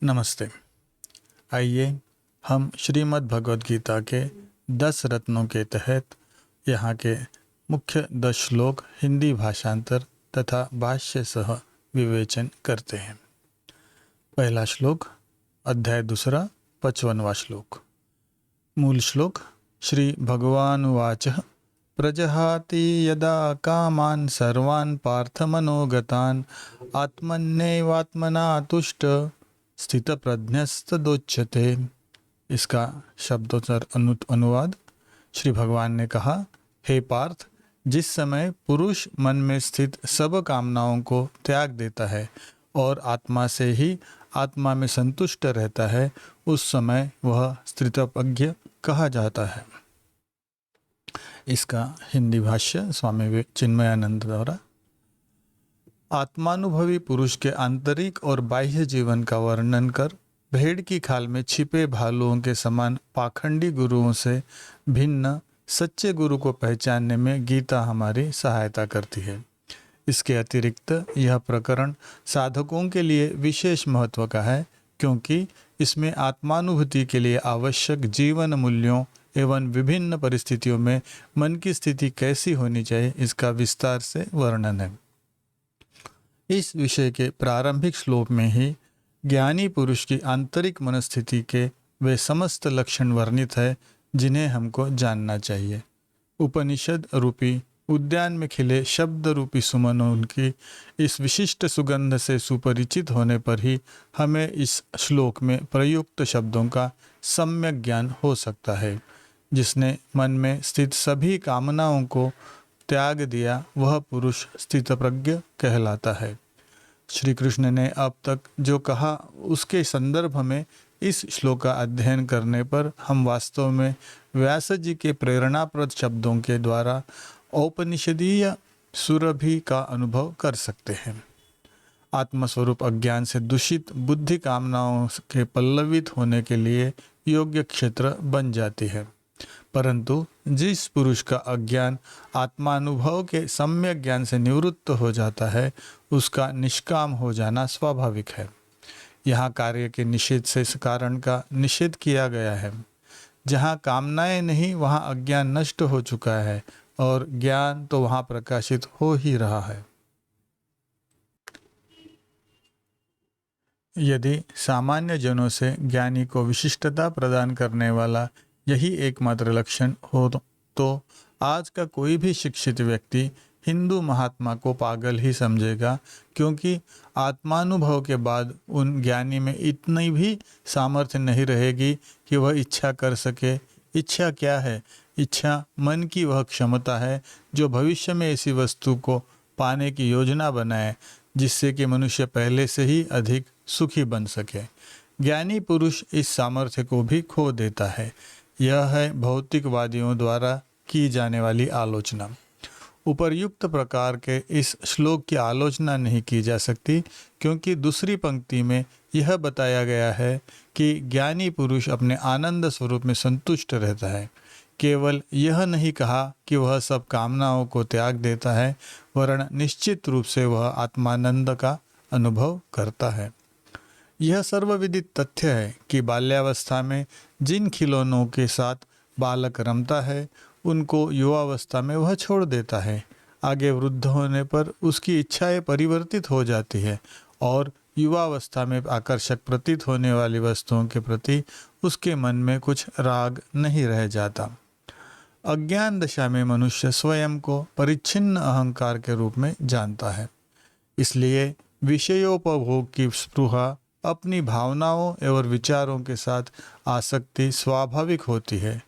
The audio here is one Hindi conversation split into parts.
नमस्ते। आइए हम श्रीमद् भगवद गीता के 10 रत्नों के तहत यहाँ के मुख्य 10 श्लोक हिंदी भाषांतर तथा भाष्य सह विवेचन करते हैं। पहला श्लोक, अध्याय दूसरा, 55वां श्लोक। मूल श्लोक। श्री भगवानुवाच प्रजहाति यदा कामान् सर्वान् पार्थमनोगतान् आत्मन्येवात्मना तुष्ट स्थितप्रज्ञस्तदोच्यते। इसका शब्दोत्तर अनुवाद। श्री भगवान ने कहा, हे पार्थ, जिस समय पुरुष मन में स्थित सब कामनाओं को त्याग देता है और आत्मा से ही आत्मा में संतुष्ट रहता है, उस समय वह स्थितप्रज्ञ कहा जाता है। इसका हिंदी भाष्य स्वामी चिन्मयानंद द्वारा। आत्मानुभवी पुरुष के आंतरिक और बाह्य जीवन का वर्णन कर भेड़ की खाल में छिपे भालुओं के समान पाखंडी गुरुओं से भिन्न सच्चे गुरु को पहचानने में गीता हमारी सहायता करती है। इसके अतिरिक्त यह प्रकरण साधकों के लिए विशेष महत्व का है, क्योंकि इसमें आत्मानुभूति के लिए आवश्यक जीवन मूल्यों एवं विभिन्न परिस्थितियों में मन की स्थिति कैसी होनी चाहिए, इसका विस्तार से वर्णन है। इस विषय के प्रारंभिक श्लोक में ही ज्ञानी पुरुष की आंतरिक मनस्थिति के वे समस्त लक्षण वर्णित है जिन्हें हमको जानना चाहिए। उपनिषद रूपी उद्यान में खिले शब्द रूपी सुमन उनकी इस विशिष्ट सुगंध से सुपरिचित होने पर ही हमें इस श्लोक में प्रयुक्त शब्दों का सम्यक ज्ञान हो सकता है। जिसने मन में स्थित सभी कामनाओं को त्याग दिया, वह पुरुष स्थितप्रज्ञ कहलाता है। श्री कृष्ण ने अब तक जो कहा उसके संदर्भ में इस श्लोक का अध्ययन करने पर हम वास्तव में व्यास जी के प्रेरणाप्रद शब्दों के द्वारा औपनिषदीय सुरभि का अनुभव कर सकते हैं। आत्मस्वरूप अज्ञान से दूषित बुद्धि कामनाओं के पल्लवित होने के लिए योग्य क्षेत्र बन जाती है, परंतु जिस पुरुष का अज्ञान आत्मानुभव के सम्यक ज्ञान से निवृत्त हो जाता है, उसका निष्काम हो जाना स्वाभाविक है। यहाँ कार्य के निषेध से इस कारण का निषेध किया गया है। जहाँ कामनाएं नहीं, वहाँ अज्ञान नष्ट हो चुका है और ज्ञान तो वहाँ प्रकाशित हो ही रहा है। यदि सामान्य जनों से ज्ञानी को विशिष्टता प्रदान करने वाला यही एकमात्र लक्षण हो तो आज का कोई भी शिक्षित व्यक्ति हिंदू महात्मा को पागल ही समझेगा, क्योंकि आत्मानुभव के बाद उन ज्ञानी में इतनी भी सामर्थ्य नहीं रहेगी कि वह इच्छा कर सके। इच्छा क्या है? इच्छा मन की वह क्षमता है जो भविष्य में ऐसी वस्तु को पाने की योजना बनाए जिससे कि मनुष्य पहले से ही अधिक सुखी बन सके। ज्ञानी पुरुष इस सामर्थ्य को भी खो देता है। यह है भौतिकवादियों द्वारा की जाने वाली आलोचना। उपर्युक्त प्रकार के इस श्लोक की आलोचना नहीं की जा सकती, क्योंकि दूसरी पंक्ति में यह बताया गया है कि ज्ञानी पुरुष अपने आनंद स्वरूप में संतुष्ट रहता है। केवल यह नहीं कहा कि वह सब कामनाओं को त्याग देता है, वरन निश्चित रूप से वह आत्मानंद का अनुभव करता है। यह सर्वविदित तथ्य है कि बाल्यावस्था में जिन खिलौनों के साथ बालक रमता है, उनको युवावस्था में वह छोड़ देता है। आगे वृद्ध होने पर उसकी इच्छाएं परिवर्तित हो जाती है और युवावस्था में आकर्षक प्रतीत होने वाली वस्तुओं के प्रति उसके मन में कुछ राग नहीं रह जाता। अज्ञान दशा में मनुष्य स्वयं को परिच्छिन्न अहंकार के रूप में जानता है। इसलिए विषयोपभोग की स्पृहा, अपनी भावनाओं एवं विचारों के साथ आसक्ति स्वाभाविक होती है।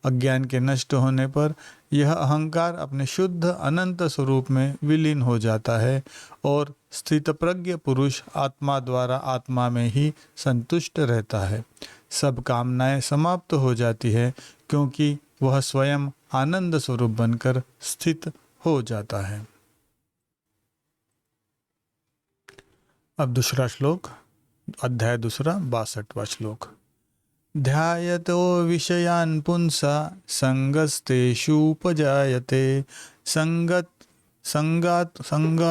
अज्ञान के नष्ट होने पर यह अहंकार अपने शुद्ध अनंत स्वरूप में विलीन हो जाता है और स्थितप्रज्ञ पुरुष आत्मा द्वारा आत्मा में ही संतुष्ट रहता है। सब कामनाएं समाप्त हो जाती है, क्योंकि वह स्वयं आनंद स्वरूप बनकर स्थित हो जाता है। अब दूसरा श्लोक, अध्याय दूसरा, 62वां श्लोक। ध्यायतो विषयान् पुंसा संगस्तेषुपजायते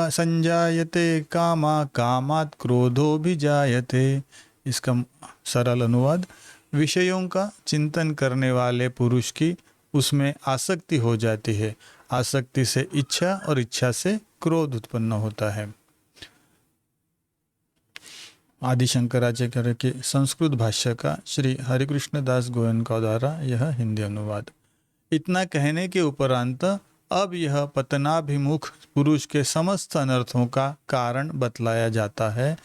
संजायते कामात् क्रोधोऽभिजायते। इसका सरल अनुवाद, विषयों का चिंतन करने वाले पुरुष की उसमें आसक्ति हो जाती है। आसक्ति से इच्छा और इच्छा से क्रोध उत्पन्न होता है। आदि शंकराचार्य के संस्कृत भाष्य का श्री हरिकृष्ण दास गोयनका द्वारा यह हिंदी अनुवाद। इतना कहने के उपरांत अब यह पतनाभिमुख पुरुष के समस्त अनर्थों का कारण बतलाया जाता है।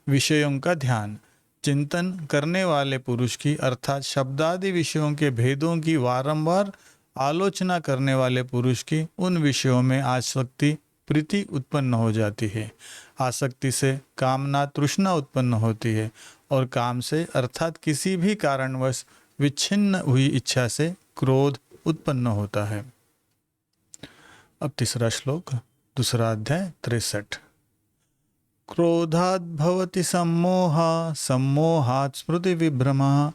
विषयों का ध्यान चिंतन करने वाले पुरुष की अर्थात शब्दादि विषयों के भेदों की वारंवार आलोचना करने वाले पुरुष की उन विषयों में आसक्ति प्रीति उत्पन्न हो जाती है। आसक्ति से कामना तृष्णा उत्पन्न होती है और काम से अर्थात किसी भी कारणवश विच्छिन्न हुई इच्छा से क्रोध उत्पन्न होता है। अब तीसरा श्लोक, दूसरा अध्याय 63। क्रोधात् भवति सम्मोहः, सम्मोहात् स्मृति विभ्रमः,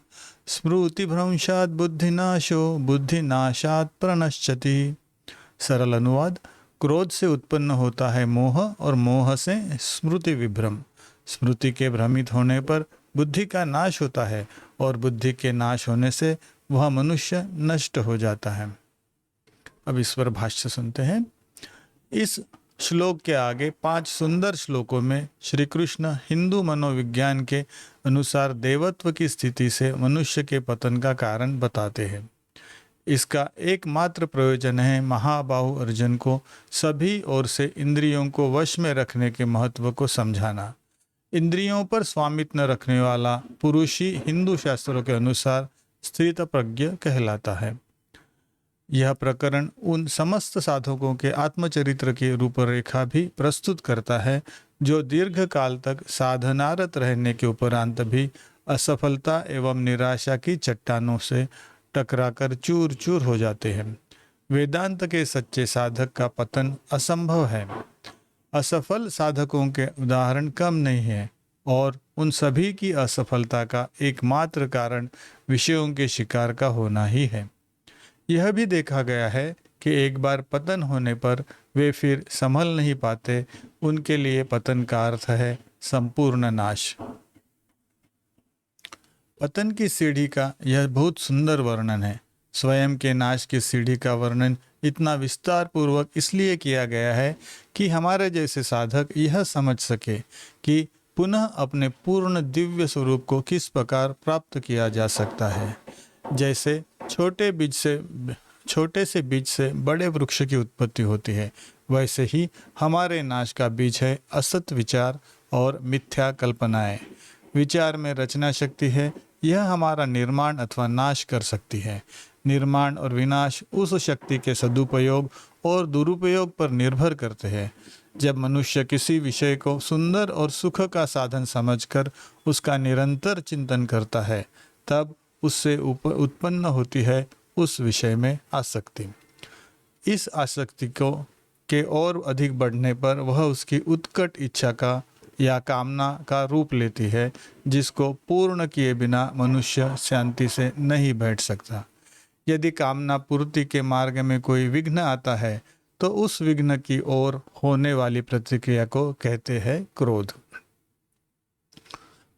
स्मृतिभ्रंशात् बुद्धिनाशो, बुद्धिनाशात् प्रणश्यति। सरल अनुवाद, क्रोध से उत्पन्न होता है मोह और मोह से स्मृति विभ्रम। स्मृति के भ्रमित होने पर बुद्धि का नाश होता है और बुद्धि के नाश होने से वह मनुष्य नष्ट हो जाता है। अब इस पर भाष्य सुनते हैं। इस श्लोक के आगे 5 सुंदर श्लोकों में श्री कृष्ण हिंदू मनोविज्ञान के अनुसार देवत्व की स्थिति से मनुष्य के पतन का कारण बताते हैं। इसका एकमात्र प्रयोजन है महाबाहु अर्जुन को सभी ओर से इंद्रियों को वश में रखने के महत्व को समझाना। इंद्रियों पर स्वामित्व रखने वाला पुरुष ही हिंदू शास्त्रों के अनुसार स्थितप्रज्ञ कहलाता है। यह प्रकरण उन समस्त साधकों के आत्मचरित्र की रूपरेखा भी प्रस्तुत करता है जो दीर्घ काल तक साधनारत रहने के उपरांत भी असफलता एवं निराशा की चट्टानों से टकराकर चूर चूर हो जाते हैं। वेदांत के सच्चे साधक का पतन असंभव है। असफल साधकों के उदाहरण कम नहीं है और उन सभी की असफलता का एकमात्र कारण विषयों के शिकार का होना ही है। यह भी देखा गया है कि एक बार पतन होने पर वे फिर संभल नहीं पाते। उनके लिए पतन का अर्थ है संपूर्ण नाश। पतन की सीढ़ी का यह बहुत सुंदर वर्णन है। स्वयं के नाश की सीढ़ी का वर्णन इतना विस्तार पूर्वक इसलिए किया गया है कि हमारे जैसे साधक यह समझ सके कि पुनः अपने पूर्ण दिव्य स्वरूप को किस प्रकार प्राप्त किया जा सकता है। जैसे छोटे से बीज से बड़े वृक्ष की उत्पत्ति होती है, वैसे ही हमारे नाश का बीज है असत विचार और मिथ्या कल्पनाएं। विचार में रचना शक्ति है, यह हमारा निर्माण अथवा नाश कर सकती है। निर्माण और विनाश उस शक्ति के सदुपयोग और दुरुपयोग पर निर्भर करते हैं। जब मनुष्य किसी विषय को सुंदर और सुख का साधन समझकर उसका निरंतर चिंतन करता है, तब उससे उत्पन्न होती है उस विषय में आसक्ति। इस आसक्ति को के और अधिक बढ़ने पर वह उसकी उत्कट इच्छा का या कामना का रूप लेती है, जिसको पूर्ण किए बिना मनुष्य शांति से नहीं बैठ सकता। यदि कामना पूर्ति के मार्ग में कोई विघ्न आता है तो उस विघ्न की ओर होने वाली प्रतिक्रिया को कहते हैं क्रोध।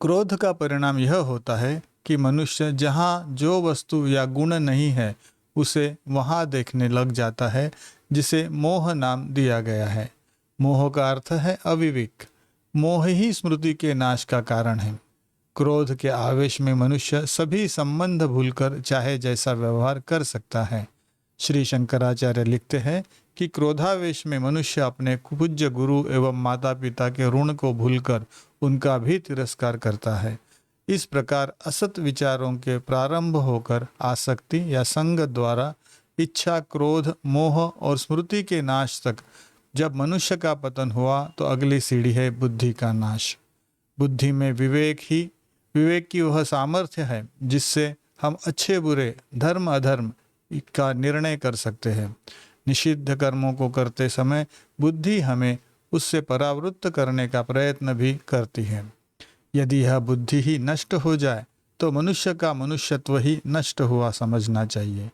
क्रोध का परिणाम यह होता है कि मनुष्य जहाँ जो वस्तु या गुण नहीं है उसे वहाँ देखने लग जाता है, जिसे मोह नाम दिया गया है। मोह का अर्थ है अविवेक। मोह ही स्मृति के नाश का कारण है। क्रोध के आवेश में मनुष्य सभी संबंध भूलकर चाहे जैसा व्यवहार कर सकता है। श्री शंकराचार्य लिखते हैं कि क्रोधावेश में मनुष्य अपने पूज्य गुरु एवं माता पिता के ऋण को भूलकर उनका भी तिरस्कार करता है। इस प्रकार असत विचारों के प्रारंभ होकर आसक्ति या संग द्वारा इच्छा, क्रोध, मोह और स्मृति के नाश तक जब मनुष्य का पतन हुआ तो अगली सीढ़ी है बुद्धि का नाश। बुद्धि में विवेक की वह सामर्थ्य है जिससे हम अच्छे बुरे, धर्म अधर्म का निर्णय कर सकते हैं। निषिद्ध कर्मों को करते समय बुद्धि हमें उससे परावृत्त करने का प्रयत्न भी करती है। यदि यह बुद्धि ही नष्ट हो जाए तो मनुष्य का मनुष्यत्व ही नष्ट हुआ समझना चाहिए।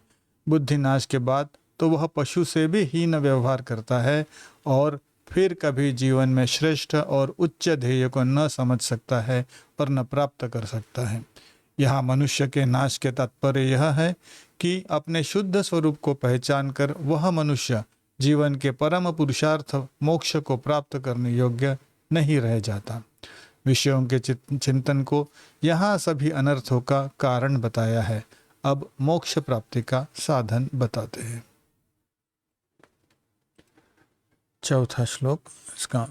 बुद्धि नाश के बाद तो वह पशु से भी हीन व्यवहार करता है और फिर कभी जीवन में श्रेष्ठ और उच्च ध्येय को न समझ सकता है और न प्राप्त कर सकता है। यहाँ मनुष्य के नाश के तात्पर्य यह है कि अपने शुद्ध स्वरूप को पहचान कर वह मनुष्य जीवन के परम पुरुषार्थ मोक्ष को प्राप्त करने योग्य नहीं रह जाता। विषयों के चिंतन को यहाँ सभी अनर्थों का कारण बताया है। अब मोक्ष प्राप्ति का साधन बताते हैं। चौथा श्लोक, इसका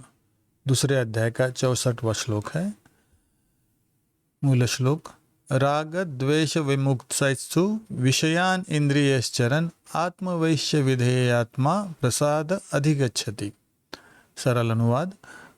दूसरे अध्याय का 64वां श्लोक है। मूल श्लोक, राग द्वेष विमुक्तस्तु विषयान इंद्रियश्चरन् आत्मवैश्य विधेयात्मा प्रसाद अधिगच्छति। सरल अनुवाद,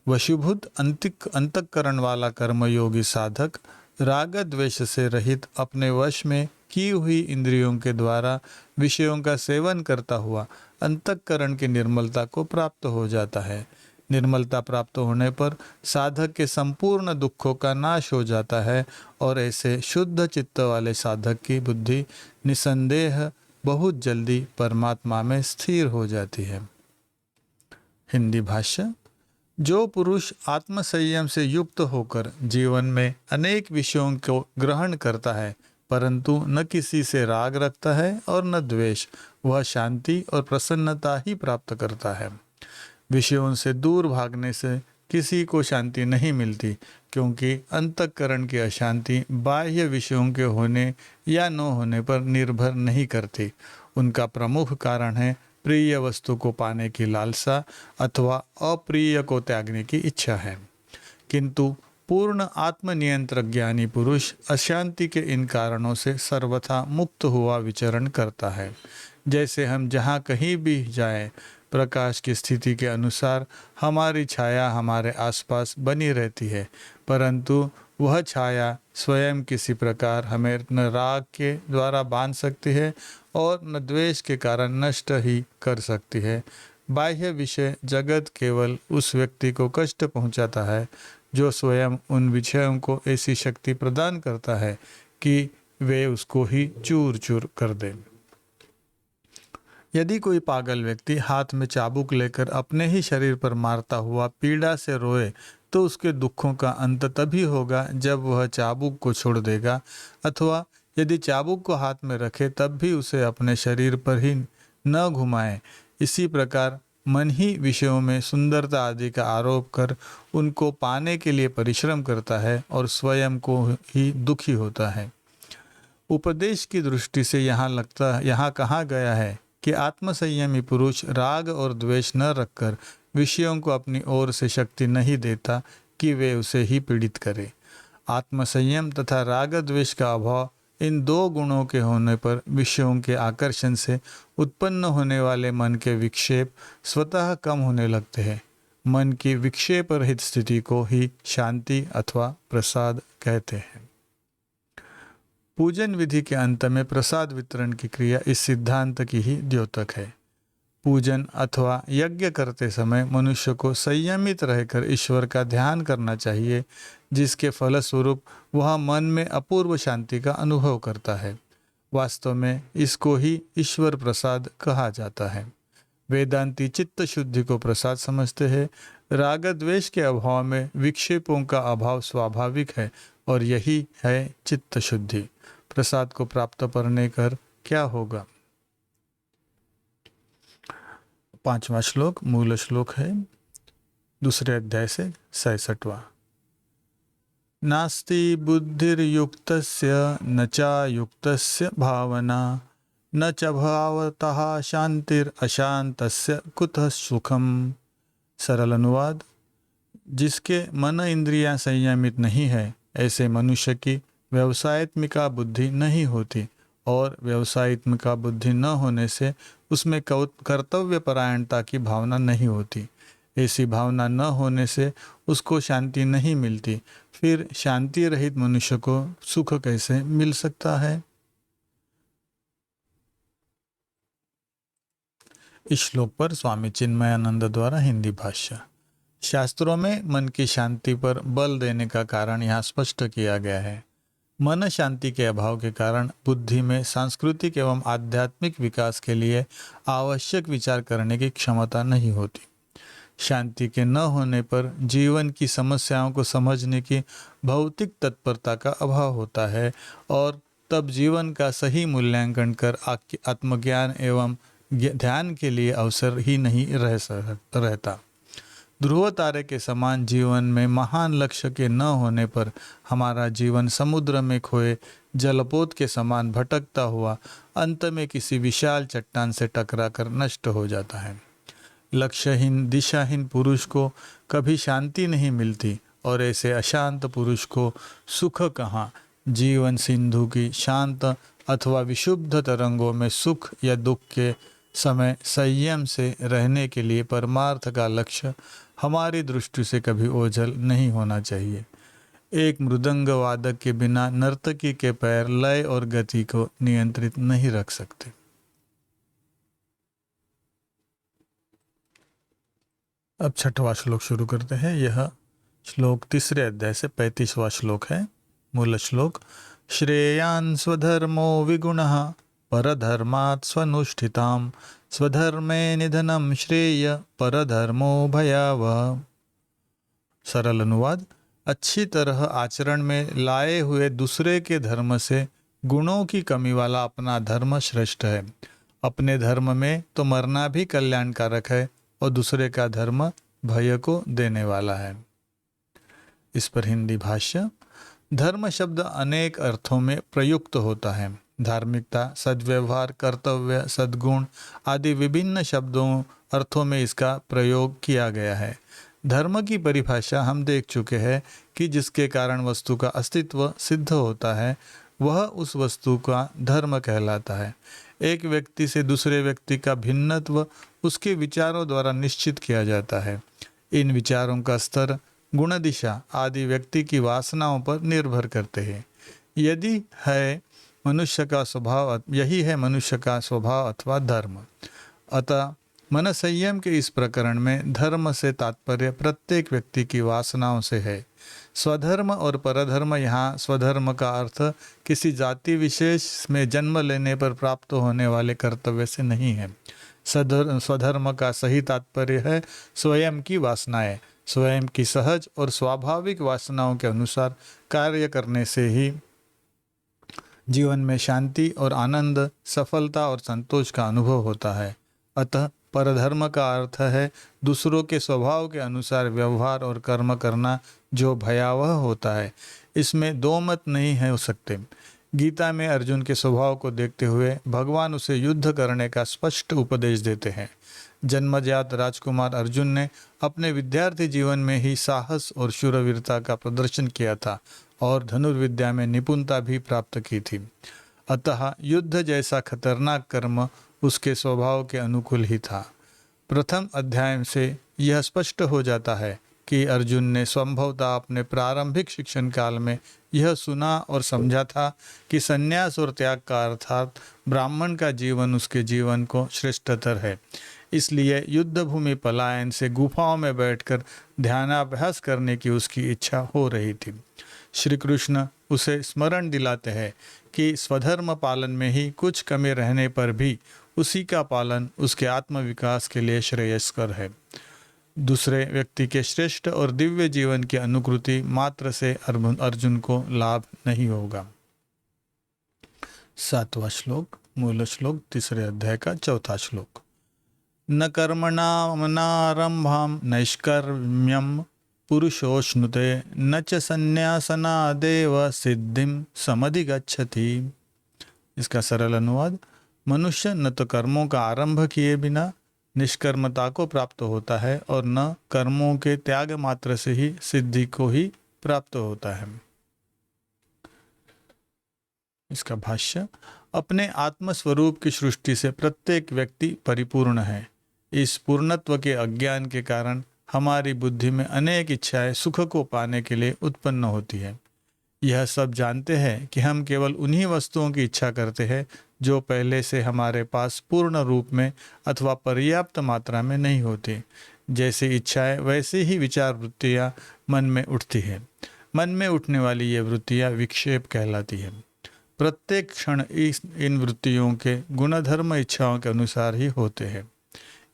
वशीभूत अंतःकरण वाला कर्मयोगी साधक राग द्वेष से रहित अपने वश में की हुई इंद्रियों के द्वारा विषयों का सेवन करता हुआ अंतःकरण की निर्मलता को प्राप्त हो जाता है। निर्मलता प्राप्त होने पर साधक के संपूर्ण दुखों का नाश हो जाता है और ऐसे शुद्ध चित्त वाले साधक की बुद्धि निसंदेह बहुत जल्दी परमात्मा में स्थिर हो जाती है। हिंदी भाष्य, जो पुरुष आत्मसंयम से युक्त होकर जीवन में अनेक विषयों को ग्रहण करता है परंतु न किसी से राग रखता है और न द्वेष, वह शांति और प्रसन्नता ही प्राप्त करता है। विषयों से दूर भागने से किसी को शांति नहीं मिलती, क्योंकि अंतःकरण की अशांति बाह्य विषयों के होने या न होने पर निर्भर नहीं करती। उनका प्रमुख कारण है प्रिय वस्तु को पाने की लालसा अथवा अप्रिय को त्यागने की इच्छा है। किंतु पूर्ण आत्मनियंत्रक ज्ञानी पुरुष अशांति के इन कारणों से सर्वथा मुक्त हुआ विचरण करता है। जैसे हम जहाँ कहीं भी जाएं, प्रकाश की स्थिति के अनुसार हमारी छाया हमारे आसपास बनी रहती है, परंतु वह छाया स्वयं किसी प्रकार हमें न राग के द्वारा बांध सकती है और न द्वेष के कारण नष्ट ही कर सकती है। बाह्य विषय जगत केवल उस व्यक्ति को कष्ट पहुंचाता है जो स्वयं उन विषयों को ऐसी शक्ति प्रदान करता है कि वे उसको ही चूर चूर कर दें। यदि कोई पागल व्यक्ति हाथ में चाबुक लेकर अपने ही शरीर पर मारता हुआ पीड़ा से रोए तो उसके दुखों का अंत तभी होगा जब वह चाबुक को छोड़ देगा, अथवा यदि चाबुक को हाथ में रखे तब भी उसे अपने शरीर पर ही न घुमाए। इसी प्रकार मन ही विषयों में सुंदरता आदि का आरोप कर उनको पाने के लिए परिश्रम करता है और स्वयं को ही दुखी होता है। उपदेश की दृष्टि से यहाँ कहा गया है कि आत्मसंयमी पुरुष राग और द्वेष न रखकर विषयों को अपनी ओर से शक्ति नहीं देता कि वे उसे ही पीड़ित करे। आत्मसंयम तथा राग द्वेष का अभाव, इन दो गुणों के होने पर विषयों के आकर्षण से उत्पन्न होने वाले मन के विक्षेप स्वतः कम होने लगते हैं। मन की विक्षेप रहित स्थिति को ही शांति अथवा प्रसाद कहते हैं। पूजन विधि के अंत में प्रसाद वितरण की क्रिया इस सिद्धांत की ही द्योतक है। पूजन अथवा यज्ञ करते समय मनुष्य को संयमित रहकर ईश्वर का ध्यान करना चाहिए, जिसके फलस्वरूप वह मन में अपूर्व शांति का अनुभव करता है। वास्तव में इसको ही ईश्वर प्रसाद कहा जाता है। वेदांती चित्त शुद्धि को प्रसाद समझते हैं। राग द्वेष के अभाव में विक्षेपों का अभाव स्वाभाविक है और यही है चित्त शुद्धि। प्रसाद को प्राप्त करने कर क्या होगा? 5वां श्लोक मूल श्लोक है, दूसरे अध्याय से 66वां। नास्ति बुद्धिर्युक्तस्य न चायुक्तस्य भावना न च भावतः शांतिर अशांतस्य कुतः सुखम। सरल अनुवाद, जिसके मन इंद्रियां संयमित नहीं है ऐसे मनुष्य की व्यवसायत्मिका बुद्धि नहीं होती और व्यवसायत्मिका बुद्धि न होने से उसमें कर्तव्य परायणता की भावना नहीं होती। ऐसी भावना न होने से उसको शांति नहीं मिलती। फिर शांति रहित मनुष्य को सुख कैसे मिल सकता है? इस श्लोक पर स्वामी चिन्मयानंद द्वारा हिंदी भाष्य। शास्त्रों में मन की शांति पर बल देने का कारण यहाँ स्पष्ट किया गया है। मन शांति के अभाव के कारण बुद्धि में सांस्कृतिक एवं आध्यात्मिक विकास के लिए आवश्यक विचार करने की क्षमता नहीं होती। शांति के न होने पर जीवन की समस्याओं को समझने की भौतिक तत्परता का अभाव होता है और तब जीवन का सही मूल्यांकन कर आत्मज्ञान एवं ध्यान के लिए अवसर ही नहीं रहता। ध्रुव तारे के समान जीवन में महान लक्ष्य के न होने पर हमारा जीवन समुद्र में खोए जलपोत के समान भटकता हुआ अंत में किसी विशाल चट्टान से टकराकर नष्ट हो जाता है। लक्ष्यहीन दिशाहीन पुरुष को कभी शांति नहीं मिलती और ऐसे अशांत पुरुष को सुख कहाँ। जीवन सिंधु की शांत अथवा विशुद्ध तरंगों में सुख या दुख के समय संयम से रहने के लिए परमार्थ का लक्ष्य हमारी दृष्टि से कभी ओझल नहीं होना चाहिए। एक मृदंग वादक के बिना नर्तकी के पैर लय और गति को नियंत्रित नहीं रख सकते। अब 6वां श्लोक शुरू करते हैं। यह श्लोक 3 अध्याय से 35वां श्लोक है। मूल श्लोक। श्रेयान् स्वधर्मो विगुणः परधर्मात् स्वनुष्ठिताम् स्वधर्मे निधनं श्रेय परधर्मो भयावह। सरल अनुवाद। अच्छी तरह आचरण में लाए हुए दूसरे के धर्म से गुणों की कमी वाला अपना धर्म श्रेष्ठ है। अपने धर्म में तो मरना भी कल्याणकारक है और दूसरे का धर्म भय को देने वाला है। इस पर हिंदी भाष्य। धर्म शब्द अनेक अर्थों में प्रयुक्त होता है। धार्मिकता, सद्व्यवहार, कर्तव्य, सद्गुण आदि विभिन्न शब्दों अर्थों में इसका प्रयोग किया गया है। धर्म की परिभाषा हम देख चुके हैं कि जिसके कारण वस्तु का अस्तित्व सिद्ध होता है वह उस वस्तु का धर्म कहलाता है। एक व्यक्ति से दूसरे व्यक्ति का भिन्नत्व उसके विचारों द्वारा निश्चित किया जाता है। इन विचारों का स्तर, गुण, दिशा आदि व्यक्ति की वासनाओं पर निर्भर करते हैं। यही है मनुष्य का स्वभाव अथवा धर्म। अतः मन संयम के इस प्रकरण में धर्म से तात्पर्य प्रत्येक व्यक्ति की वासनाओं से है। स्वधर्म और परधर्म, यहाँ स्वधर्म का अर्थ किसी जाति विशेष में जन्म लेने पर प्राप्त होने वाले कर्तव्य से नहीं है। स्वधर्म का सही तात्पर्य है स्वयं की वासनाएं। स्वयं की सहज और स्वाभाविक वासनाओं के अनुसार कार्य करने से ही जीवन में शांति और आनंद, सफलता और संतोष का अनुभव होता है। अतः परधर्म का अर्थ है दूसरों के स्वभाव के अनुसार व्यवहार और कर्म करना जो भयावह होता है। इसमें दो मत नहीं हो सकते। गीता में अर्जुन के स्वभाव को देखते हुए भगवान उसे युद्ध करने का स्पष्ट उपदेश देते हैं। जन्मजात राजकुमार अर्जुन ने अपने विद्यार्थी जीवन में ही साहस और शूरवीरता का प्रदर्शन किया था और धनुर्विद्या में निपुणता भी प्राप्त की थी। अतः युद्ध जैसा खतरनाक कर्म उसके स्वभाव के अनुकूल ही था। प्रथम अध्याय से यह स्पष्ट हो जाता है कि अर्जुन ने संभवतः अपने प्रारंभिक शिक्षण काल में यह सुना और समझा था कि संन्यास और त्याग का अर्थात ब्राह्मण का जीवन उसके जीवन को श्रेष्ठतर है। इसलिए युद्ध भूमि पलायन से गुफाओं में बैठकर ध्यानाभ्यास करने की उसकी इच्छा हो रही थी। श्री कृष्ण उसे स्मरण दिलाते हैं कि स्वधर्म पालन में ही कुछ कमी रहने पर भी उसी का पालन उसके आत्मविकास के लिए श्रेयस्कर है। दूसरे व्यक्ति के श्रेष्ठ और दिव्य जीवन की अनुकृति मात्र से अर्जुन को लाभ नहीं होगा। 7वां श्लोक। मूल श्लोक 3 अध्याय का 4था श्लोक। न कर्मणामनारंभं नैष्कर्म्यं पुरुषोश्नुते न च संन्यासनादेव सिद्धिं समधिगच्छति। इसका सरल अनुवाद। मनुष्य न तो कर्मों का आरंभ किए बिना निष्कर्मता को प्राप्त होता है और न कर्मों के त्याग मात्र से ही सिद्धि को ही प्राप्त होता है। इसका भाष्य। अपने आत्मस्वरूप की सृष्टि से प्रत्येक व्यक्ति परिपूर्ण है। इस पूर्णत्व के अज्ञान के कारण हमारी बुद्धि में अनेक इच्छाएं सुख को पाने के लिए उत्पन्न होती है। यह सब जानते हैं कि हम केवल उन्हीं वस्तुओं की इच्छा करते हैं जो पहले से हमारे पास पूर्ण रूप में अथवा पर्याप्त मात्रा में नहीं होती। जैसी इच्छाएं वैसे ही विचार वृत्तियाँ मन में उठती है। मन में उठने वाली ये वृत्तियाँ विक्षेप कहलाती है। प्रत्येक क्षण इन वृत्तियों के गुणधर्म इच्छाओं के अनुसार ही होते हैं।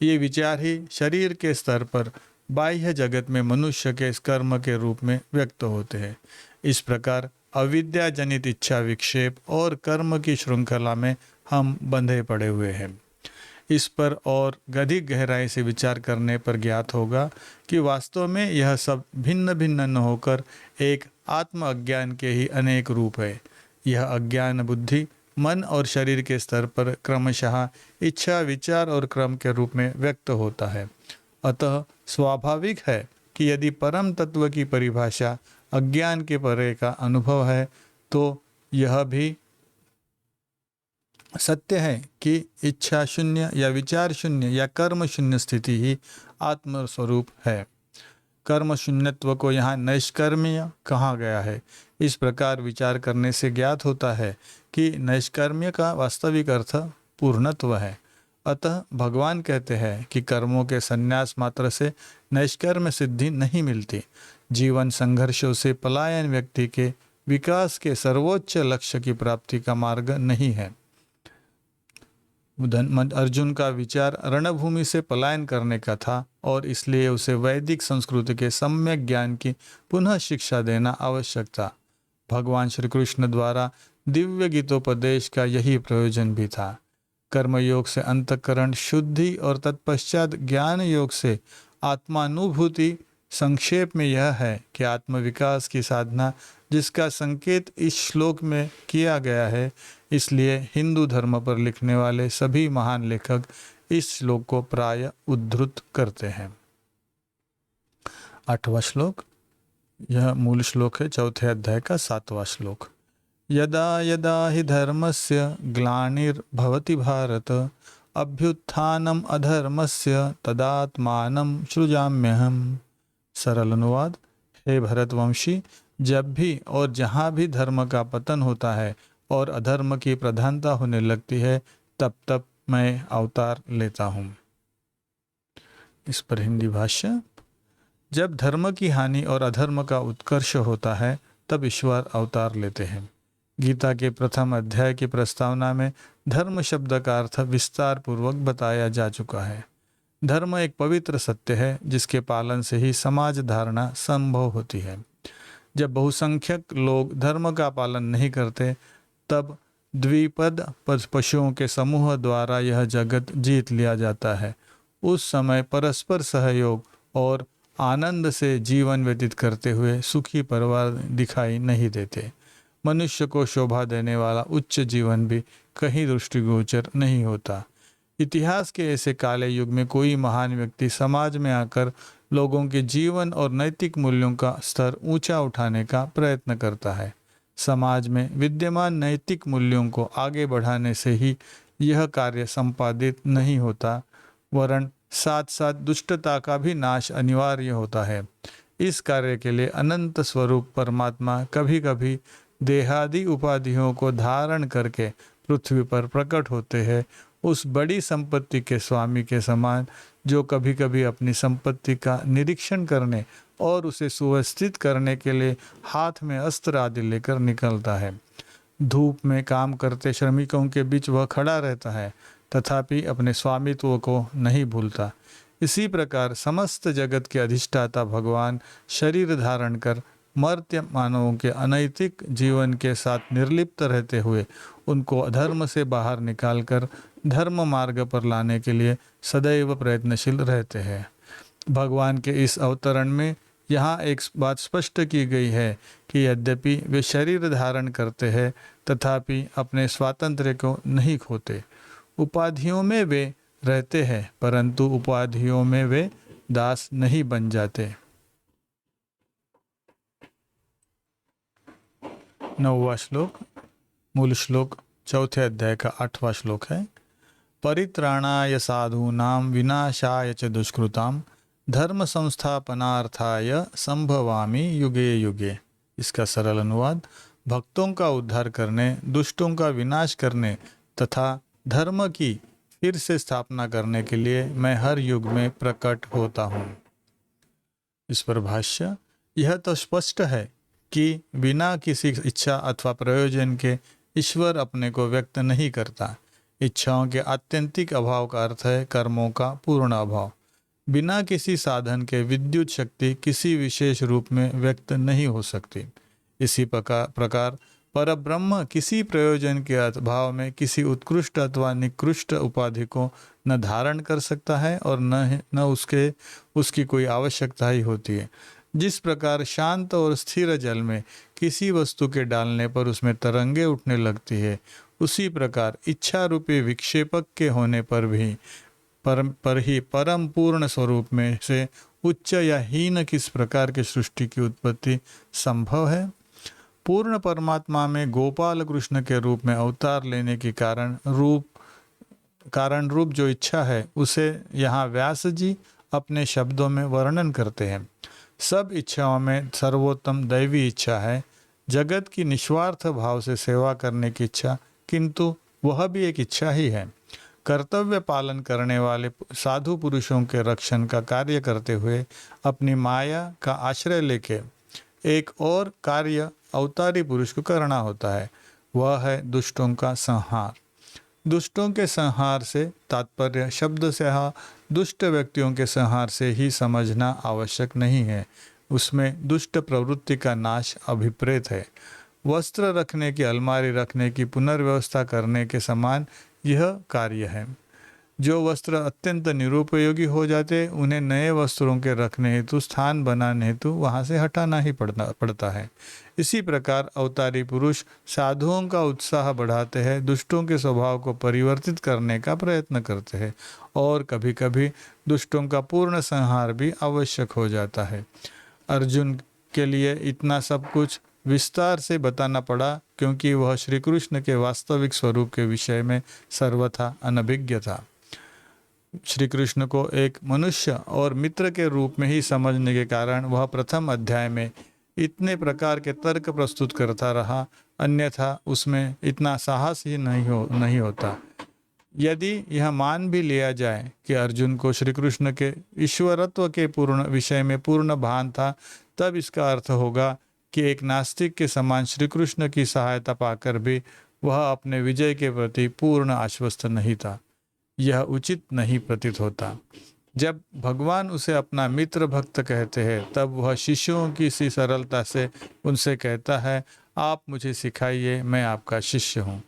ये विचार ही शरीर के स्तर पर बाह्य जगत में मनुष्य के इस कर्म के रूप में व्यक्त होते हैं। इस प्रकार अविद्या जनित इच्छा विक्षेप और कर्म की श्रृंखला में हम बंधे पड़े हुए हैं। इस पर और अधिक गहराई से विचार करने पर ज्ञात होगा कि वास्तव में यह सब भिन्न भिन्न न होकर एक आत्म अज्ञान के ही अनेक रूप है। यह अज्ञान बुद्धि मन और शरीर के स्तर पर क्रमशः इच्छा विचार और क्रम के रूप में व्यक्त होता है। अतः स्वाभाविक है कि यदि परम तत्व की परिभाषा अज्ञान के परे का अनुभव है तो यह भी सत्य है कि इच्छा शून्य या विचार शून्य या कर्म शून्य स्थिति ही आत्मस्वरूप है। कर्म शून्यत्व को यहाँ नैष्कर्म्य कहा गया है। इस प्रकार विचार करने से ज्ञात होता है कि नैष्कर्म्य का वास्तविक अर्थ पूर्णत्व है। अतः भगवान कहते हैं कि कर्मों के संन्यास मात्र से नैष्कर्म्य सिद्धि नहीं मिलती। जीवन संघर्षों से पलायन व्यक्ति के विकास के सर्वोच्च लक्ष्य की प्राप्ति का मार्ग नहीं है। अर्जुन का विचार रणभूमि से पलायन करने का था और इसलिए उसे वैदिक संस्कृति के सम्यक ज्ञान की पुनः शिक्षा देना आवश्यक था। भगवान श्री कृष्ण द्वारा दिव्य गीतोपदेश का यही प्रयोजन भी था। कर्मयोग से अंतःकरण शुद्धि और तत्पश्चात ज्ञान योग से आत्मानुभूति। संक्षेप में यह है कि आत्मविकास की साधना जिसका संकेत इस श्लोक में किया गया है। इसलिए हिंदू धर्म पर लिखने वाले सभी महान लेखक इस श्लोक को प्राय उद्धृत करते हैं। 8वां श्लोक, यह मूल श्लोक है 4थे अध्याय का 7वां श्लोक। यदा यदा हि धर्मस्य ग्लानिर्भवति भारत अभ्युत्थानम अधर्मस्य तदात्मानं सृजाम्यहम्। सरल अनुवाद, हे भरतवंशी, जब भी और जहाँ भी धर्म का पतन होता है और अधर्म की प्रधानता होने लगती है तब तब मैं अवतार लेता हूँ। इस पर हिंदी भाष्य। जब धर्म की हानि और अधर्म का उत्कर्ष होता है तब ईश्वर अवतार लेते हैं। गीता के प्रथम अध्याय की प्रस्तावना में धर्म शब्द का अर्थ विस्तार पूर्वक बताया जा चुका है। धर्म एक पवित्र सत्य है जिसके पालन से ही समाज धारणा संभव होती है। जब बहुसंख्यक लोग धर्म का पालन नहीं करते तब द्विपद पशुओं के समूह द्वारा यह जगत जीत लिया जाता है। उस समय परस्पर सहयोग और आनंद से जीवन व्यतीत करते हुए सुखी परिवार दिखाई नहीं देते। मनुष्य को शोभा देने वाला उच्च जीवन भी कहीं दृष्टिगोचर नहीं होता। इतिहास के ऐसे काले युग में कोई महान व्यक्ति समाज में आकर लोगों के जीवन और नैतिक मूल्यों का स्तर ऊंचा उठाने का प्रयत्न करता है। समाज में विद्यमान नैतिक मूल्यों को आगे बढ़ाने से ही यह कार्य संपादित नहीं होता, वरन साथ साथ दुष्टता का भी नाश अनिवार्य होता है। इस कार्य के लिए अनंत स्वरूप परमात्मा कभी कभी देहादि उपाधियों को धारण करके पृथ्वी पर प्रकट होते हैं, उस बड़ी संपत्ति के स्वामी के समान जो कभी कभी अपनी संपत्ति का निरीक्षण करने और उसे सुव्यवस्थित करने के लिए हाथ में अस्त्र आदि लेकर निकलता है। धूप में काम करते श्रमिकों के बीच वह खड़ा रहता है तथापि अपने स्वामित्व को नहीं भूलता। इसी प्रकार समस्त जगत के अधिष्ठाता भगवान शरीर धारण कर मर्त्य मानवों के अनैतिक जीवन के साथ निर्लिप्त रहते हुए उनको अधर्म से बाहर निकालकर धर्म मार्ग पर लाने के लिए सदैव प्रयत्नशील रहते हैं। भगवान के इस अवतरण में यहाँ एक बात स्पष्ट की गई है कि यद्यपि वे शरीर धारण करते हैं तथापि अपने स्वातंत्र्य को नहीं खोते। उपाधियों में वे रहते हैं परंतु उपाधियों में वे दास नहीं बन जाते। 9वां श्लोक, मूल श्लोक 4थे अध्याय का 8वां श्लोक है। परित्राणाय साधूनां विनाशाय च दुष्कृतां धर्म संस्थापनार्थाय संभवामि युगे युगे। इसका सरल अनुवाद, भक्तों का उद्धार करने, दुष्टों का विनाश करने तथा धर्म की फिर से स्थापना करने के लिए मैं हर युग में प्रकट होता हूँ। इस पर भाष्य। यह तो स्पष्ट है कि बिना किसी इच्छा अथवा प्रयोजन के ईश्वर अपने को व्यक्त नहीं करता। इच्छाओं के आत्यंतिक अभाव का अर्थ है कर्मों का पूर्ण अभाव। बिना किसी साधन के विद्युत शक्ति किसी विशेष रूप में व्यक्त नहीं हो सकती। इसी प्रकार परब्रह्म किसी प्रयोजन के अभाव में किसी उत्कृष्ट अथवा निकृष्ट उपाधि को न धारण कर सकता है और न उसकी कोई आवश्यकता ही होती है। जिस प्रकार शांत और स्थिर जल में किसी वस्तु के डालने पर उसमें तरंगे उठने लगती है, उसी प्रकार इच्छा रूपी विक्षेपक के होने पर ही परम पूर्ण स्वरूप में से उच्च या हीन किस प्रकार के सृष्टि की उत्पत्ति संभव है। पूर्ण परमात्मा में गोपाल कृष्ण के रूप में अवतार लेने की कारण रूप जो इच्छा है, उसे यहाँ व्यास जी अपने शब्दों में वर्णन करते हैं। सब इच्छाओं में सर्वोत्तम दैवी इच्छा है, जगत की निस्वार्थ भाव से सेवा करने की इच्छा, किंतु वह भी एक इच्छा ही है। कर्तव्य पालन करने वाले साधु पुरुषों के रक्षण का कार्य करते हुए अपनी माया का आश्रय लेके एक और कार्य अवतारी पुरुष को करना होता है, वह है दुष्टों का संहार। दुष्टों के संहार से तात्पर्य शब्द से दुष्ट व्यक्तियों के संहार से ही समझना आवश्यक नहीं है, उसमें दुष्ट प्रवृत्ति का नाश अभिप्रेत है। वस्त्र रखने की अलमारी रखने की पुनर्व्यवस्था करने के समान यह कार्य है। जो वस्त्र अत्यंत निरुपयोगी हो जाते, उन्हें नए वस्त्रों के रखने हेतु स्थान बनाने हेतु वहाँ से हटाना ही पड़ता है। इसी प्रकार अवतारी पुरुष साधुओं का उत्साह बढ़ाते हैं, दुष्टों के स्वभाव को परिवर्तित करने का प्रयत्न करते हैं, और कभी कभी दुष्टों का पूर्ण संहार भी आवश्यक हो जाता है। अर्जुन के लिए इतना सब कुछ विस्तार से बताना पड़ा, क्योंकि वह श्री कृष्ण के वास्तविक स्वरूप के विषय में सर्वथा अनभिज्ञ था। श्री कृष्ण को एक मनुष्य और मित्र के रूप में ही समझने के कारण वह प्रथम अध्याय में इतने प्रकार के तर्क प्रस्तुत करता रहा, अन्यथा उसमें इतना साहस ही नहीं होता। यदि यह मान भी लिया जाए कि अर्जुन को श्री कृष्ण के ईश्वरत्व के पूर्ण विषय में पूर्ण भान था, तब इसका अर्थ होगा कि एक नास्तिक के समान श्री कृष्ण की सहायता पाकर भी वह अपने विजय के प्रति पूर्ण आश्वस्त नहीं था। यह उचित नहीं प्रतीत होता। जब भगवान उसे अपना मित्र भक्त कहते हैं, तब वह शिष्यों की सी सरलता से उनसे कहता है, आप मुझे सिखाइए, मैं आपका शिष्य हूँ।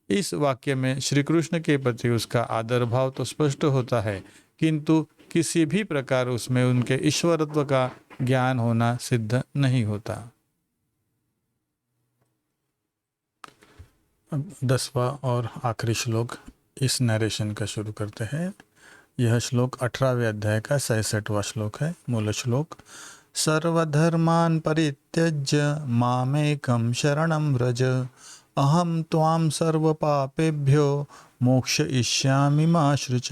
इस वाक्य में श्री कृष्ण के प्रति उसका आदर भाव तो स्पष्ट होता है, किंतु किसी भी प्रकार उसमें उनके ईश्वरत्व का ज्ञान होना सिद्ध नहीं होता। 10वां और आखिरी श्लोक इस नरेशन का शुरू करते हैं। यह श्लोक 18वें अध्याय का 66वां श्लोक है। मूल श्लोक: सर्वधर्मान् परित्यज्य मामेकं शरणं व्रज, अहम त्वां सर्वपापेभ्यो मोक्षयिष्यामि मा शुच।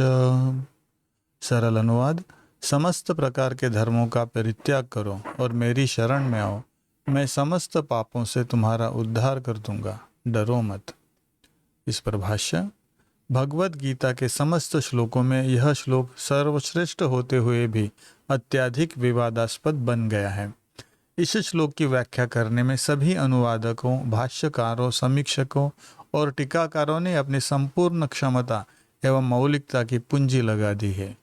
सरल अनुवाद: समस्त प्रकार के धर्मों का परित्याग करो और मेरी शरण में आओ, मैं समस्त पापों से तुम्हारा उद्धार कर दूंगा, डरो मत। इस पर भाष्य: भगवत गीता के समस्त श्लोकों में यह श्लोक सर्वश्रेष्ठ होते हुए भी अत्यधिक विवादास्पद बन गया है। इस श्लोक की व्याख्या करने में सभी अनुवादकों, भाष्यकारों, समीक्षकों और टीकाकारों ने अपनी संपूर्ण क्षमता एवं मौलिकता की पूंजी लगा दी है।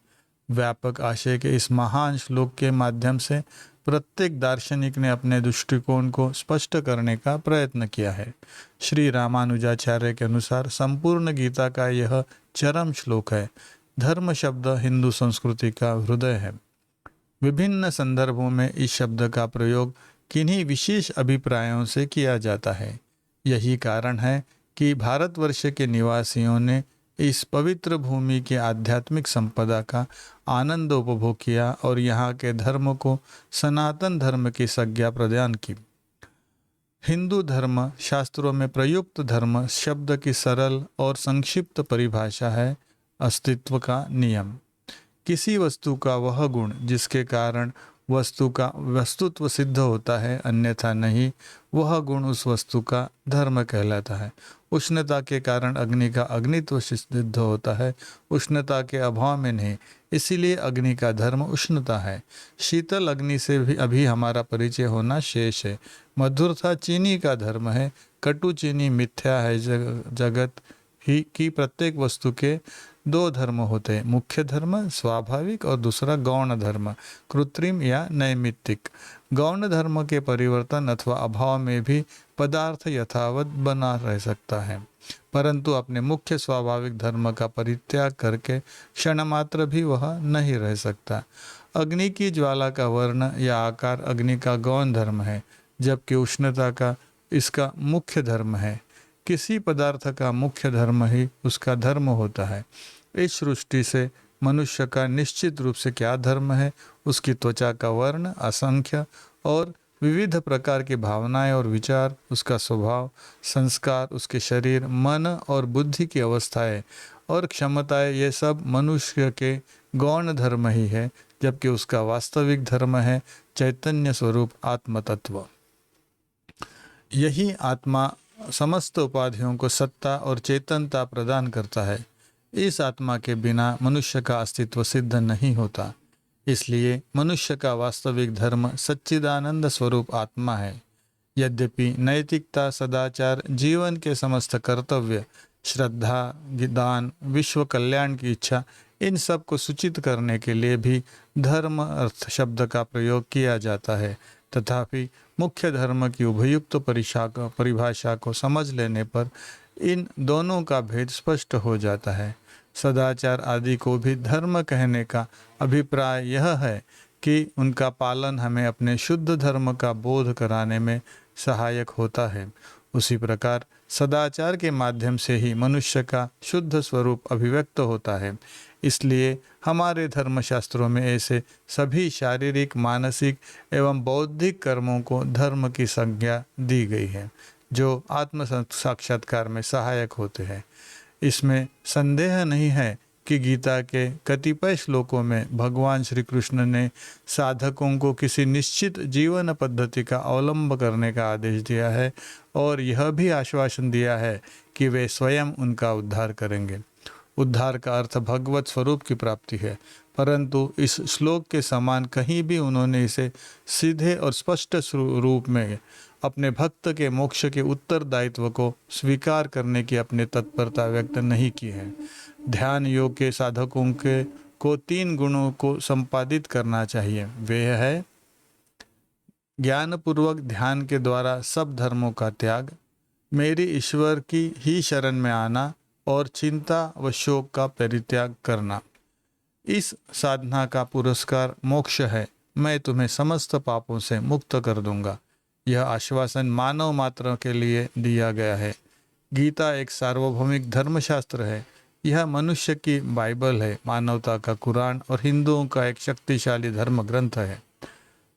व्यापक आशय के इस महान श्लोक के माध्यम से प्रत्येक दार्शनिक ने अपने दृष्टिकोण को स्पष्ट करने का प्रयत्न किया है। श्री रामानुजाचार्य के अनुसार संपूर्ण गीता का यह चरम श्लोक है। धर्म शब्द हिंदू संस्कृति का हृदय है। विभिन्न संदर्भों में इस शब्द का प्रयोग किन्हीं विशेष अभिप्रायों से किया जाता है। यही कारण है कि भारतवर्ष के निवासियों ने इस पवित्र भूमि की आध्यात्मिक संपदा का आनंद उपभोग किया और यहाँ के धर्म को सनातन धर्म की संज्ञा प्रदान की। हिंदू धर्म शास्त्रों में प्रयुक्त धर्म शब्द की सरल और संक्षिप्त परिभाषा है अस्तित्व का नियम। किसी वस्तु का वह गुण जिसके कारण वस्तु का वस्तुत्व सिद्ध होता है, अन्यथा नहीं, वह गुण उस वस्तु का धर्म कहलाता है। उष्णता के कारण अग्नि का अग्नित्व सिद्ध होता है, उष्णता के अभाव में नहीं, इसीलिए अग्नि का धर्म उष्णता है। शीतल अग्नि से भी अभी हमारा परिचय होना शेष है। मधुरता चीनी का धर्म है, कटु चीनी मिथ्या है। जगत ही की प्रत्येक वस्तु के दो धर्म होते हैं, मुख्य धर्म स्वाभाविक और दूसरा गौण धर्म कृत्रिम या नैमित्तिक। गौण धर्म के परिवर्तन अथवा अभाव में भी पदार्थ यथावत बना रह सकता है, परंतु अपने मुख्य स्वाभाविक धर्म का परित्याग करके क्षण मात्र भी वह नहीं रह सकता। अग्नि की ज्वाला का वर्ण या आकार अग्नि का गौण धर्म है, जबकि उष्णता का इसका मुख्य धर्म है। किसी पदार्थ का मुख्य धर्म ही उसका धर्म होता है। इस सृष्टि से मनुष्य का निश्चित रूप से क्या धर्म है, उसकी त्वचा का वर्ण, असंख्य और विविध प्रकार की भावनाएं और विचार, उसका स्वभाव, संस्कार, उसके शरीर, मन और बुद्धि की अवस्थाएं और क्षमताएं, ये सब मनुष्य के गौण धर्म ही है, जबकि उसका वास्तविक धर्म है चैतन्य स्वरूप आत्म तत्व। यही आत्मा समस्त उपाधियों को सत्ता और चेतनता प्रदान करता है। इस आत्मा के बिना मनुष्य का अस्तित्व सिद्ध नहीं होता। इसलिए मनुष्य का वास्तविक धर्म सच्चिदानंद स्वरूप आत्मा है। यद्यपि नैतिकता, सदाचार, जीवन के समस्त कर्तव्य, श्रद्धा, दान, विश्व कल्याण की इच्छा, इन सब को सूचित करने के लिए भी धर्म अर्थ शब्द का प्रयोग किया जाता है, तथापि मुख्य धर्म की उभयुक्त परिभाषा को समझ लेने पर इन दोनों का भेद स्पष्ट हो जाता है। सदाचार आदि को भी धर्म कहने का अभिप्राय यह है कि उनका पालन हमें अपने शुद्ध धर्म का बोध कराने में सहायक होता है। उसी प्रकार सदाचार के माध्यम से ही मनुष्य का शुद्ध स्वरूप अभिव्यक्त होता है। इसलिए हमारे धर्मशास्त्रों में ऐसे सभी शारीरिक, मानसिक एवं बौद्धिक कर्मों को धर्म की संज्ञा दी गई है, जो आत्म साक्षात्कार में सहायक होते हैं। इसमें संदेह नहीं है कि गीता के कतिपय श्लोकों में भगवान श्री कृष्ण ने साधकों को किसी निश्चित जीवन पद्धति का अवलंब करने का आदेश दिया है और यह भी आश्वासन दिया है कि वे स्वयं उनका उद्धार करेंगे। उद्धार का अर्थ भगवत स्वरूप की प्राप्ति है, परंतु इस श्लोक के समान कहीं भी उन्होंने इसे सीधे और स्पष्ट रूप में अपने भक्त के मोक्ष के उत्तरदायित्व को स्वीकार करने की अपनी तत्परता व्यक्त नहीं की है। ध्यान योग के साधकों के को 3 गुणों को संपादित करना चाहिए। वे है ज्ञानपूर्वक ध्यान के द्वारा सब धर्मों का त्याग, मेरी ईश्वर की ही शरण में आना और चिंता व शोक का परित्याग करना। इस साधना का पुरस्कार मोक्ष है। मैं तुम्हें समस्त पापों से मुक्त कर दूंगा। यह आश्वासन मानव मात्र के लिए दिया गया है। गीता एक सार्वभौमिक धर्मशास्त्र है। यह मनुष्य की बाइबल है, मानवता का कुरान और हिंदुओं का एक शक्तिशाली धर्म ग्रंथ है।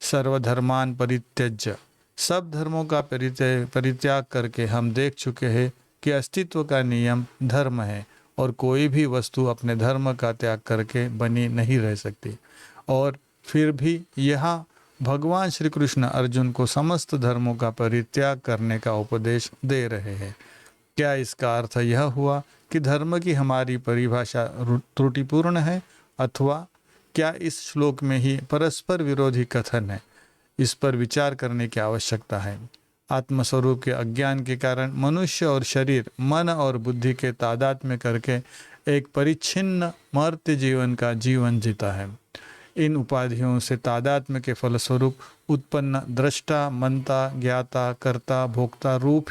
सर्वधर्मान परित्यज्य, सब धर्मों का परित्याग करके हम देख चुके हैं कि अस्तित्व का नियम धर्म है और कोई भी वस्तु अपने धर्म का त्याग करके बनी नहीं रह सकती। और फिर भी यहाँ भगवान श्री कृष्ण अर्जुन को समस्त धर्मों का परित्याग करने का उपदेश दे रहे हैं। क्या इसका अर्थ यह हुआ कि धर्म की हमारी परिभाषा त्रुटिपूर्ण है, अथवा क्या इस श्लोक में ही परस्पर विरोधी कथन है? इस पर विचार करने की आवश्यकता है। आत्मस्वरूप के अज्ञान के कारण मनुष्य और शरीर, मन और बुद्धि के तादात्म्य करके एक परिच्छिन्न मर्त्य जीवन का जीवन जीता है। इन उपाधियों से तादात्म्य के फलस्वरूप उत्पन्न दृष्टा, मनता, ज्ञाता, कर्ता, भोक्ता रूप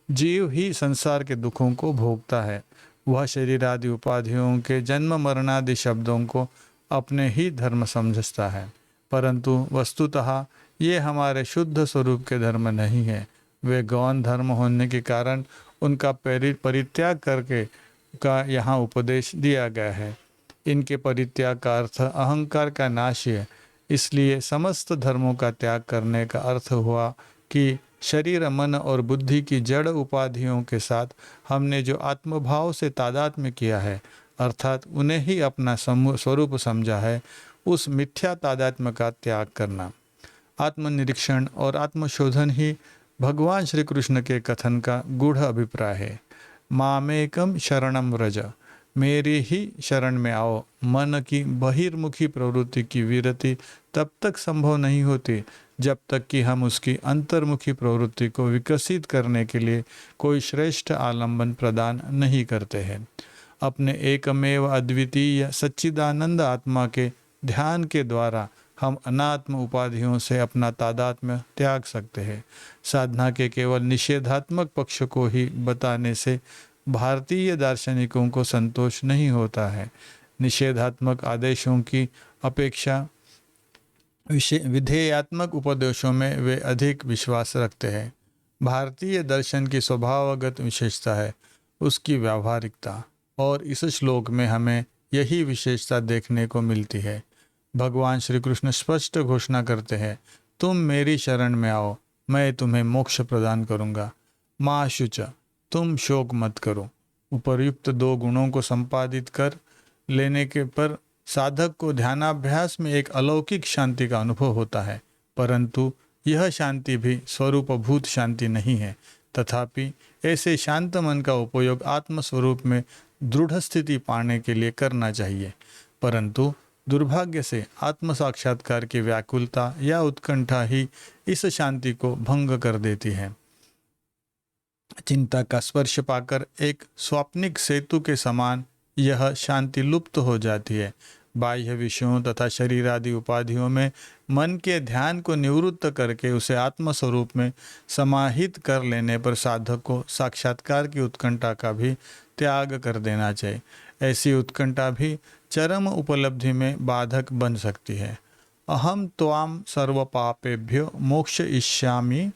जीव ही संसार के दुखों को भोगता है। वह शरीर आदि उपाधियों के जन्म मरणादि शब्दों को अपने ही धर्म समझता है, परंतु वस्तुतः ये हमारे शुद्ध स्वरूप के धर्म नहीं है। वे गौण धर्म होने के कारण उनका परित्याग करके का यहाँ उपदेश दिया गया है। इनके परित्याग का अर्थ अहंकार का नाश है। इसलिए समस्त धर्मों का त्याग करने का अर्थ हुआ कि शरीर, मन और बुद्धि की जड़ उपाधियों के साथ हमने जो आत्मभाव से तादात्म्य किया है, अर्थात उन्हें ही अपना स्वरूप समझा है, उस मिथ्या तादात्म्य का त्याग करना। आत्मनिरीक्षण और आत्मशोधन ही भगवान श्री कृष्ण के कथन का गूढ़ अभिप्राय है। मामेकम शरणम व्रज, मेरी ही शरण में आओ। मन की बहिर्मुखी प्रवृत्ति की विरति तब तक संभव नहीं होती जब तक कि हम उसकी अंतर्मुखी प्रवृत्ति को विकसित करने के लिए कोई श्रेष्ठ आलंबन प्रदान नहीं करते हैं। अपने एकमेव अद्वितीय सच्चिदानंद आत्मा के ध्यान के द्वारा हम अनात्म उपाधियों से अपना तादात्म्य त्याग सकते हैं। साधना के केवल निषेधात्मक पक्ष को ही बताने से भारतीय दार्शनिकों को संतोष नहीं होता है। निषेधात्मक आदेशों की अपेक्षा विधेयात्मक उपदेशों में वे अधिक विश्वास रखते हैं। भारतीय दर्शन की स्वभावगत विशेषता है उसकी व्यावहारिकता, और इस श्लोक में हमें यही विशेषता देखने को मिलती है। भगवान श्री कृष्ण स्पष्ट घोषणा करते हैं, तुम मेरी शरण में आओ, मैं तुम्हें मोक्ष प्रदान करूंगा। माँ शुच, तुम शोक मत करो। उपर्युक्त दो गुणों को संपादित कर लेने के पर साधक को ध्यानाभ्यास में एक अलौकिक शांति का अनुभव होता है, परंतु यह शांति भी स्वरूपभूत शांति नहीं है। तथापि ऐसे शांत मन का उपयोग आत्मस्वरूप में दृढ़ स्थिति पाने के लिए करना चाहिए, परंतु दुर्भाग्य से आत्म साक्षात्कार की व्याकुलता या उत्कंठा ही इस शांति को भंग कर देती है। चिंता का स्पर्श पाकर एक स्वाप्निक सेतु के समान यह शांति लुप्त हो जाती है। बाह्य विषयों तथा शरीर आदि उपाधियों में मन के ध्यान को निवृत्त करके उसे आत्मस्वरूप में समाहित कर लेने पर साधक को साक्षात्कार की उत्कंठा का भी त्याग कर देना चाहिए। ऐसी उत्कंठा भी चरम उपलब्धि में बाधक बन सकती है। अहम त्वाम सर्व पापेभ्यो मोक्षयिष्यामि,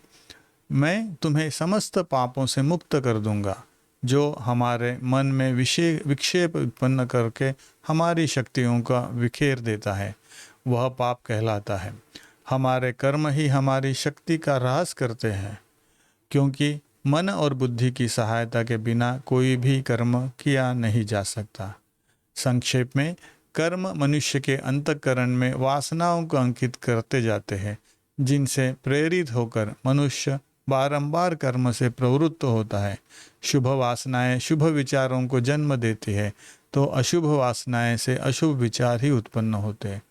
मैं तुम्हें समस्त पापों से मुक्त कर दूंगा। जो हमारे मन में विक्षेप उत्पन्न करके हमारी शक्तियों का विखेर देता है वह पाप कहलाता है। हमारे कर्म ही हमारी शक्ति का ह्रास करते हैं, क्योंकि मन और बुद्धि की सहायता के बिना कोई भी कर्म किया नहीं जा सकता। संक्षेप में, कर्म मनुष्य के अंतःकरण में वासनाओं को अंकित करते जाते हैं, जिनसे प्रेरित होकर मनुष्य बारंबार कर्म से प्रवृत्त होता है। शुभ वासनाएं शुभ विचारों को जन्म देती है, तो अशुभ वासनाएं से अशुभ विचार ही उत्पन्न होते हैं।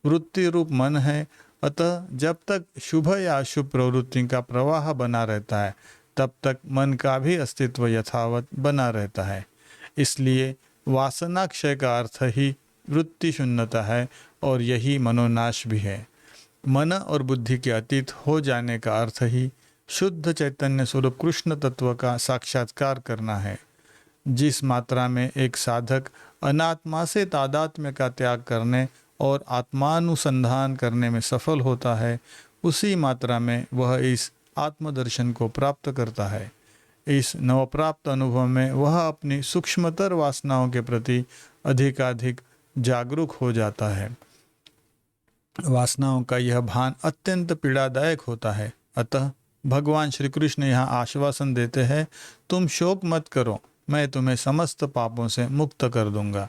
वृत्ति रूप मन है, अतः जब तक शुभ या अशुभ प्रवृत्ति का प्रवाह बना रहता है तब तक मन का भी अस्तित्व यथावत बना रहता है। इसलिए वासना क्षय का अर्थ ही वृत्ति शून्यता है, और यही मनोनाश भी है। मन और बुद्धि के अतीत हो जाने का अर्थ ही शुद्ध चैतन्य स्वरूप कृष्ण तत्व का साक्षात्कार करना है। जिस मात्रा में एक साधक अनात्मा से तादात्म्य का त्याग करने और आत्मानुसंधान करने में सफल होता है, उसी मात्रा में वह इस आत्मदर्शन को प्राप्त करता है। इस नवप्राप्त अनुभव में वह अपनी सूक्ष्मतर वासनाओं के प्रति अधिकाधिक जागरूक हो जाता है। वासनाओं का यह भान अत्यंत पीड़ादायक होता है। अतः भगवान श्री कृष्ण यहाँ आश्वासन देते हैं, तुम शोक मत करो, मैं तुम्हें समस्त पापों से मुक्त कर दूंगा।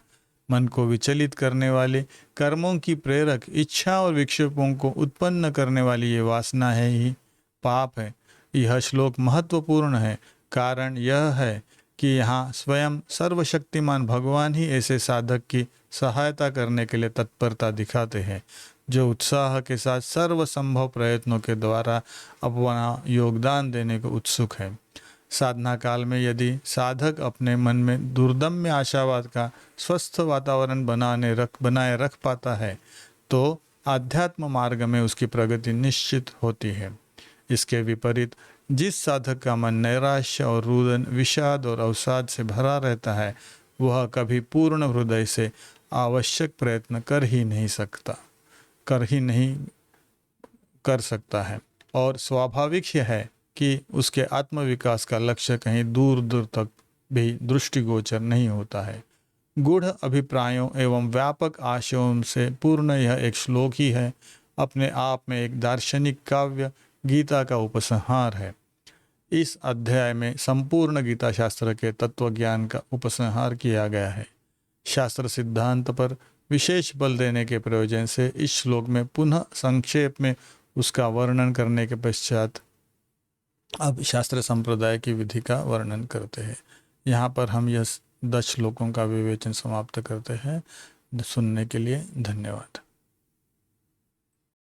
मन को विचलित करने वाले कर्मों की प्रेरक इच्छा और विक्षेपों को उत्पन्न करने वाली ये वासना है ही पाप है। यह श्लोक महत्वपूर्ण है। कारण यह है कि यहाँ स्वयं सर्वशक्तिमान भगवान ही ऐसे साधक की सहायता करने के लिए तत्परता दिखाते हैं, जो उत्साह के साथ सर्व संभव प्रयत्नों के द्वारा अपना योगदान देने को उत्सुक है। साधना काल में यदि साधक अपने मन में दुर्दम्य आशावाद का स्वस्थ वातावरण बनाए रख पाता है, तो आध्यात्म मार्ग में उसकी प्रगति निश्चित होती है। इसके विपरीत जिस साधक का मन नैराश्य और रुदन, विषाद और अवसाद से भरा रहता है, वह कभी पूर्ण हृदय से आवश्यक प्रयत्न कर ही नहीं सकता है। और स्वाभाविक यह है कि उसके आत्मविकास का लक्ष्य कहीं दूर दूर तक भी दृष्टिगोचर नहीं होता है। गूढ़ अभिप्रायों एवं व्यापक आशयों से पूर्ण यह एक श्लोक ही है, अपने आप में एक दार्शनिक काव्य गीता का उपसंहार है। इस अध्याय में संपूर्ण गीता शास्त्र के तत्व ज्ञान का उपसंहार किया गया है। शास्त्र सिद्धांत पर विशेष बल देने के प्रयोजन से इस श्लोक में पुनः संक्षेप में उसका वर्णन करने के पश्चात अब शास्त्र संप्रदाय की विधि का वर्णन करते हैं। यहाँ पर हम यह 10 श्लोकों का विवेचन समाप्त करते हैं। सुनने के लिए धन्यवाद।